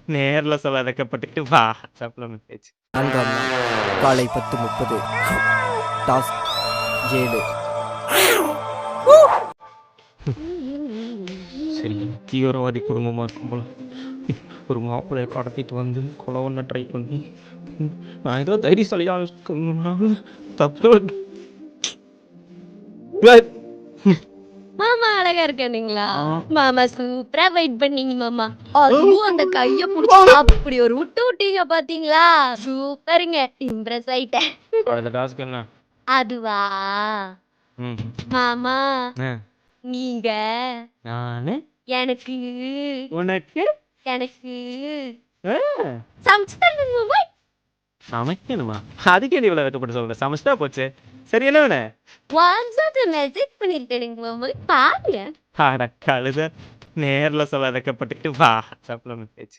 நேர்ல சொல்ல வெட்கப்பட்டுட்டு வாட்ஸ்அப்ல மெசேஜ். 4ஆம் நாள் காலை 10:30 டாஸ்க் 7. சரி, தீவிரவாதி குடும்பமா இருக்கும் போல. ஒரு மாப்பிள்ளைய கடத்திட்டு வந்து கொலை பண்ண ட்ரை பண்ணி நான் ஏதோ தைரியசாலியா இருக்கணும்னாலும் தப்பு. மாமா அழகா இருக்கீங்களா? ஆ. மாமா சூப்பரா வெயிட் பண்ணீங்க மாமா. அதுவும் அந்த கைய புடிச்சு அப்படி ஒரு விட்டு விட்டீங்க பாத்தீங்களா? சூப்பருங்க. இம்ப்ரெஸ் ஆயிட்டேன். அடுத்த டாஸ்க் என்ன? அதுவா ம். மாமா, ஆ. நீங்க நானு எனக்கு உனக்கு எனக்கு ஆ, சமைச்சு தரணும் மாமா. சமைக்கணுமா? அதுக்கே நீ இவ்வளவு வெட்கப்பட்டு சொல்ற. சமைச்சா போச்சு. சரி, என்ன வேணும்? வாட்ஸ்அப்ல மெசேஜ் பண்ணிருக்கேனுங்க மாமா. பாருங்க. அட கழுத, நேர்ல சொல்ல வெட்கப்பட்டுட்டு வாட்ஸ்அப்ல மெசேஜ்.